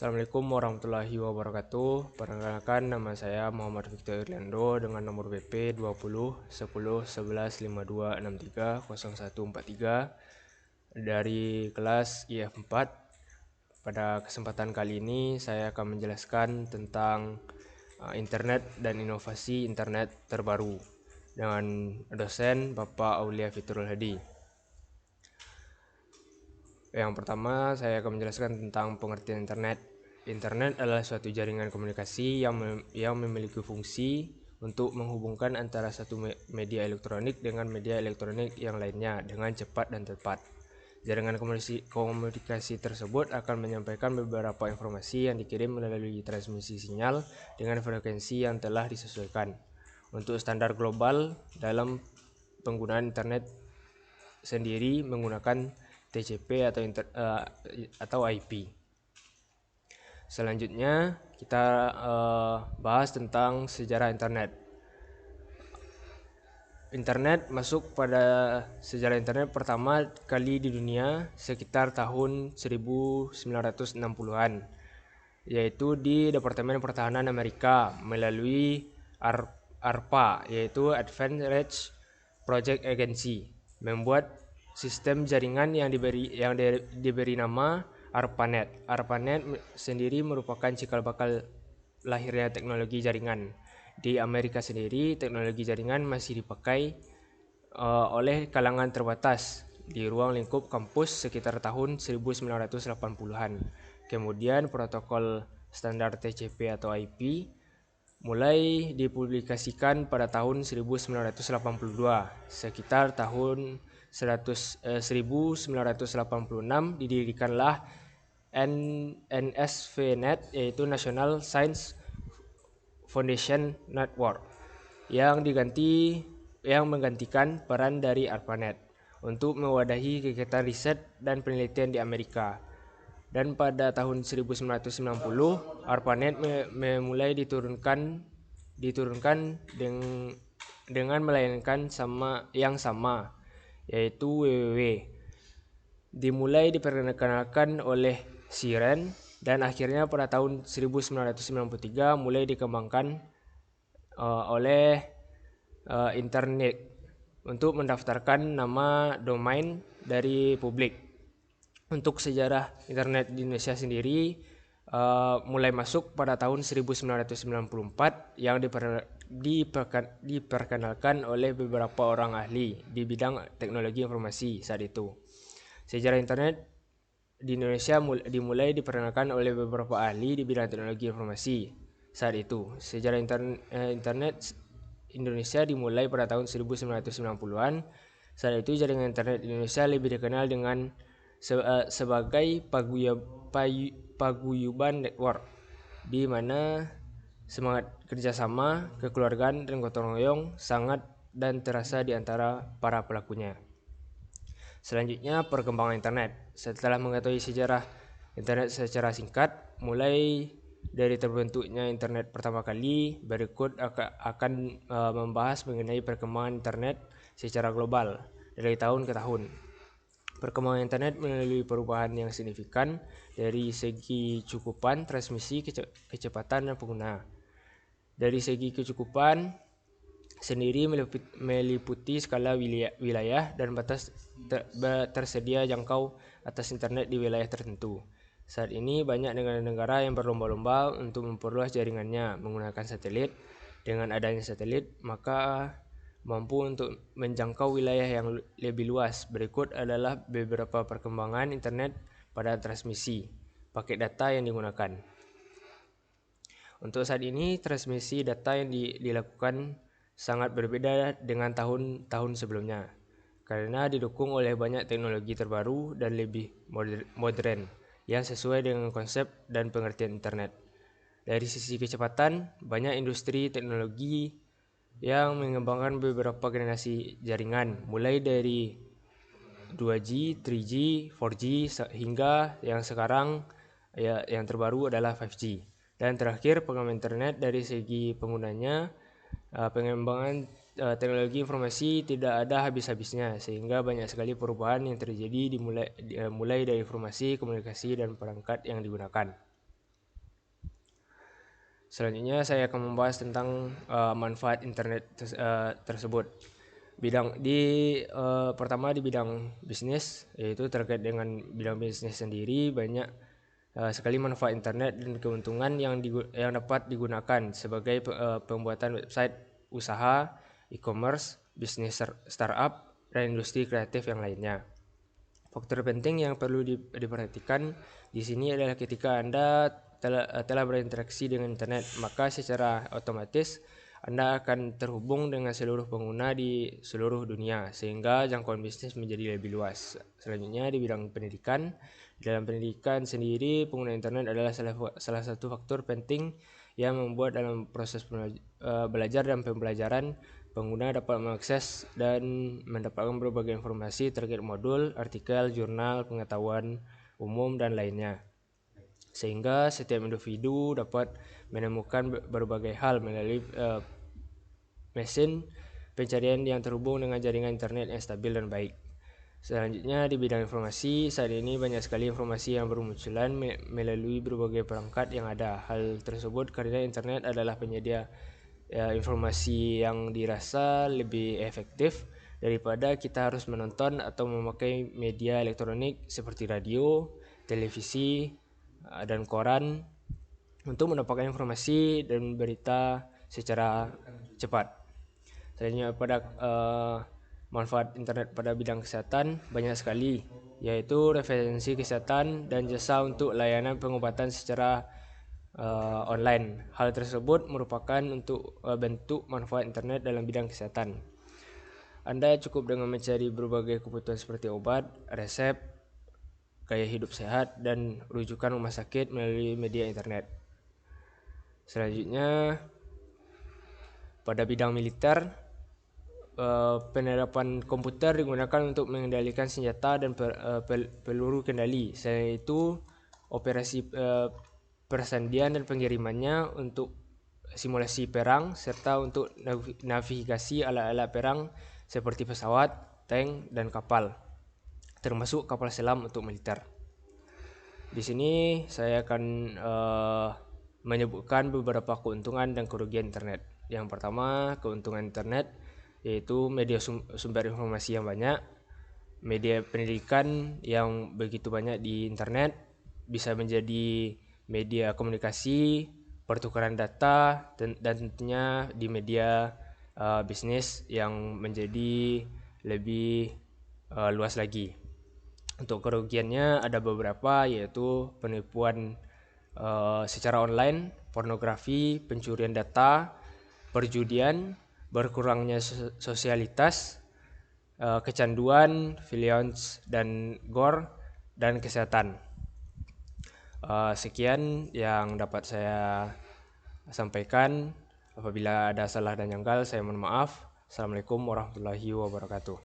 Assalamualaikum warahmatullahi wabarakatuh. Perkenalkan, nama saya Muhammad Victor Irlando dengan nomor BP 20 10 11 52 63 0143 dari kelas IF4. Pada kesempatan kali ini saya akan menjelaskan tentang internet dan inovasi internet terbaru dengan dosen Bapak Aulia Fitrul Hadi. Yang pertama, saya akan menjelaskan tentang pengertian internet. Internet adalah suatu jaringan komunikasi yang memiliki fungsi untuk menghubungkan antara satu media elektronik dengan media elektronik yang lainnya dengan cepat dan tepat. Jaringan komunikasi tersebut akan menyampaikan beberapa informasi yang dikirim melalui transmisi sinyal dengan frekuensi yang telah disesuaikan. Untuk standar global dalam penggunaan internet sendiri menggunakan TCP atau IP. Selanjutnya kita bahas tentang sejarah internet. Internet masuk pada sejarah internet pertama kali di dunia sekitar tahun 1960-an, yaitu di Departemen Pertahanan Amerika melalui ARPA, yaitu Advanced Reach Project Agency, membuat sistem jaringan yang diberi nama ARPANET. ARPANET sendiri merupakan cikal bakal lahirnya teknologi jaringan. Di Amerika sendiri, teknologi jaringan masih dipakai oleh kalangan terbatas di ruang lingkup kampus sekitar tahun 1980-an. Kemudian protokol standar TCP atau IP mulai dipublikasikan pada tahun 1982. Sekitar tahun 1986 didirikanlah NSVNet, yaitu National Science Foundation Network, yang menggantikan peran dari ARPANET untuk mewadahi kegiatan riset dan penelitian di Amerika. Dan pada tahun 1990, ARPANET mulai diturunkan dengan melayankan yang sama, yaitu WWW. Dimulai diperkenalkan oleh Siren dan akhirnya pada tahun 1993 mulai dikembangkan oleh Internet untuk mendaftarkan nama domain dari publik. Untuk sejarah internet di Indonesia sendiri mulai masuk pada tahun 1994 yang diperkenalkan oleh beberapa orang ahli di bidang teknologi informasi saat itu. Sejarah internet di Indonesia dimulai diperkenalkan oleh beberapa ahli di bidang teknologi informasi saat itu. Sejarah internet Indonesia dimulai pada tahun 1990-an. Saat itu jaringan internet Indonesia lebih dikenal dengan sebagai paguyuban network, di mana semangat kerjasama, kekeluargaan, dan gotong royong sangat dan terasa di antara para pelakunya. Selanjutnya, perkembangan internet. Setelah mengetahui sejarah internet secara singkat, mulai dari terbentuknya internet pertama kali, berikut akan membahas mengenai perkembangan internet secara global dari tahun ke tahun. Perkembangan internet melalui perubahan yang signifikan dari segi kecukupan, transmisi, kecepatan, dan pengguna. Dari segi kecukupan sendiri meliputi skala wilayah dan batas tersedia jangkau atas internet di wilayah tertentu. Saat ini banyak negara-negara yang berlomba-lomba untuk memperluas jaringannya menggunakan satelit. Dengan adanya satelit, maka mampu untuk menjangkau wilayah yang lebih luas. Berikut adalah beberapa perkembangan internet pada transmisi paket data yang digunakan. Untuk saat ini, transmisi data yang dilakukan sangat berbeda dengan tahun-tahun sebelumnya, karena didukung oleh banyak teknologi terbaru dan lebih modern yang sesuai dengan konsep dan pengertian internet. Dari sisi kecepatan, banyak industri teknologi yang mengembangkan beberapa generasi jaringan, mulai dari 2G, 3G, 4G, hingga yang sekarang yang terbaru adalah 5G. Dan terakhir, pengembangan internet dari segi penggunanya, pengembangan teknologi informasi tidak ada habis-habisnya, sehingga banyak sekali perubahan yang terjadi mulai dari informasi, komunikasi, dan perangkat yang digunakan. Selanjutnya saya akan membahas tentang manfaat internet tersebut. Pertama di bidang bisnis, yaitu terkait dengan bidang bisnis sendiri, banyak sekali manfaat internet dan keuntungan yang dapat digunakan sebagai pembuatan website usaha, e-commerce, bisnis startup, dan industri kreatif yang lainnya. Faktor penting yang perlu diperhatikan di sini adalah ketika Anda telah berinteraksi dengan internet, maka secara otomatis Anda akan terhubung dengan seluruh pengguna di seluruh dunia, sehingga jangkauan bisnis menjadi lebih luas. Selanjutnya di bidang pendidikan. Dalam pendidikan sendiri, pengguna internet adalah salah satu faktor penting yang membuat dalam proses belajar dan pembelajaran, pengguna dapat mengakses dan mendapatkan berbagai informasi terkait modul, artikel, jurnal, pengetahuan umum, dan lainnya. Sehingga setiap individu dapat menemukan berbagai hal melalui mesin pencarian yang terhubung dengan jaringan internet yang stabil dan baik. Selanjutnya di bidang informasi, saat ini banyak sekali informasi yang bermunculan melalui berbagai perangkat yang ada. Hal tersebut karena internet adalah penyedia informasi yang dirasa lebih efektif daripada kita harus menonton atau memakai media elektronik seperti radio, televisi, dan koran untuk mendapatkan informasi dan berita secara cepat. Selanjutnya pada manfaat internet pada bidang kesehatan banyak sekali, yaitu referensi kesehatan dan jasa untuk layanan pengobatan secara online. Hal tersebut merupakan bentuk manfaat internet dalam bidang kesehatan. Anda cukup dengan mencari berbagai kebutuhan seperti obat, resep, gaya hidup sehat, dan rujukan rumah sakit melalui media internet. Selanjutnya, pada bidang militer, penerapan komputer digunakan untuk mengendalikan senjata dan peluru kendali. Selain itu, operasi persandian dan pengirimannya untuk simulasi perang serta untuk navigasi alat-alat perang seperti pesawat, tank, dan kapal, termasuk kapal selam untuk militer. Di sini saya akan menyebutkan beberapa keuntungan dan kerugian internet. Yang pertama, keuntungan internet yaitu media sumber informasi yang banyak, media pendidikan yang begitu banyak di internet, bisa menjadi media komunikasi, pertukaran data, dan tentunya di media bisnis yang menjadi lebih luas lagi. Untuk kerugiannya ada beberapa, yaitu penipuan secara online, pornografi, pencurian data, perjudian, berkurangnya sosialitas, kecanduan, violence dan gore, dan kesehatan. Sekian yang dapat saya sampaikan. Apabila ada salah dan janggal, saya mohon maaf. Assalamualaikum warahmatullahi wabarakatuh.